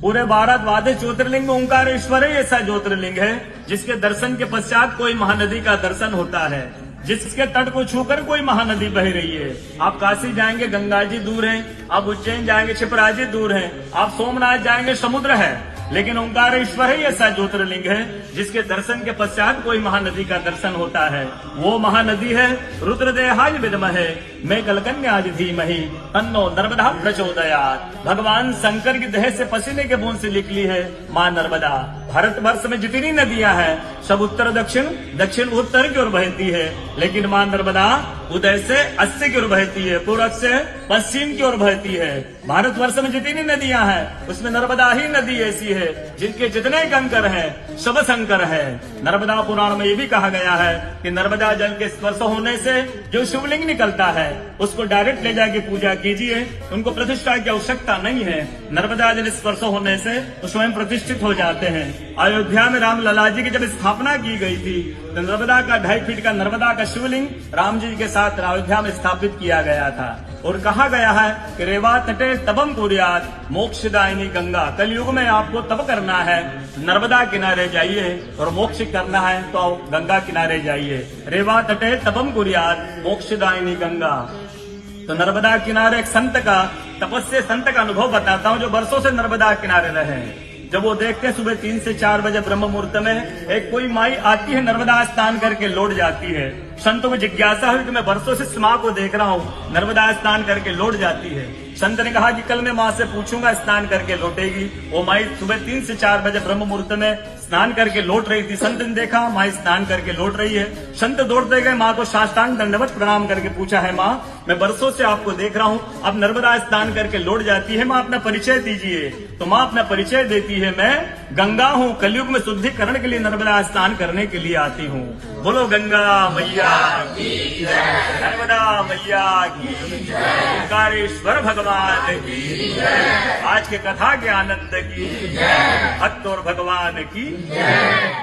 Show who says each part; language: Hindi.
Speaker 1: पूरे भारत ज्योतिर्लिंग में ओंकारेश्वर ही ऐसा ज्योतिर्लिंग है जिसके दर्शन के पश्चात कोई महानदी का दर्शन होता है, जिसके तट को छूकर कोई महानदी बह रही है। आप काशी जाएंगे गंगा जी दूर है, आप उज्जैन जाएंगे क्षिप्रा जी दूर है, आप सोमनाथ जाएंगे समुद्र है, लेकिन ओंकारेश्वर ही ऐसा ज्योतिर्लिंग है जिसके दर्शन के पश्चात कोई महानदी का दर्शन होता है। वो महानदी है रुद्रदेहाय विद्महे मैं कलकन्या धीमहि तन्नो नर्मदा प्रचोदयात्। भगवान शंकर की देह से पसीने के बूंद से निकली है माँ नर्मदा। भारतवर्ष में जितनी नदियां हैं सब उत्तर दक्षिण दक्षिण उत्तर की ओर बहती है, लेकिन माँ नर्मदा उदय से अस्सी की ओर बहती है, पूर्व से पश्चिम की ओर बहती है। भारतवर्ष में जितनी नदियां हैं उसमें नर्मदा ही नदी ऐसी है जिनके जितने कंकर हैं सब शंकर है। नर्मदा पुराण में ये भी कहा गया है कि नर्मदा जल के स्पर्श होने से जो शिवलिंग निकलता है उसको डायरेक्ट ले जाके पूजा कीजिए, उनको प्रतिष्ठा की आवश्यकता नहीं है। नर्मदा जल स्पर्श होने से वो स्वयं प्रतिष्ठित हो जाते हैं। अयोध्या में राम लला जी की जब स्थापना की गई थी तो नर्मदा का 2.5 फीट का नर्मदा का शिवलिंग राम जी के साथ अयोध्या में स्थापित किया गया था। और कहा गया है कि रेवा तटे तपम कुर्यात मोक्षदायिनी गंगा। कलयुग में आपको तप करना है, नर्मदा किनारे जाइए, और मोक्ष करना है तो गंगा किनारे जाइए। रेवा तटे तपम कुर्यात मोक्षदायिनी गंगा। तो नर्मदा किनारे एक संत का, तपस्या संत का अनुभव बताता हूँ जो वर्षों से नर्मदा किनारे रहे। जब वो देखते हैं सुबह 3 से 4 बजे ब्रह्म मुहूर्त में एक कोई माई आती है, नर्मदा स्नान करके लौट जाती है। संतों को जिज्ञासा हुई कि मैं वर्षों से इस माँ को देख रहा हूँ, नर्मदा स्नान करके लौट जाती है। संत ने कहा कि कल मैं माँ से पूछूंगा, स्नान करके लौटेगी। वो माई सुबह 3 से 4 बजे ब्रह्म मुहूर्त में स्नान करके लौट रही थी। संत ने देखा माँ स्नान करके लौट रही है। संत दौड़ते गए, माँ को साष्टांग दंडवत प्रणाम करके पूछा है माँ मैं वर्षों से आपको देख रहा हूँ, अब नर्मदा स्नान करके लौट जाती है, माँ अपना परिचय दीजिए। तो माँ अपना परिचय देती है, मैं गंगा हूँ, कलयुग में शुद्धिकरण के लिए नर्मदा स्नान करने के लिए आती हूँ। बोलो गंगा मैया की जय, नर्मदा मैया की जय, ओंकारेश्वर भगवान की जय, आज के कथा के आनंद की जय, भक्त और भगवान की जय।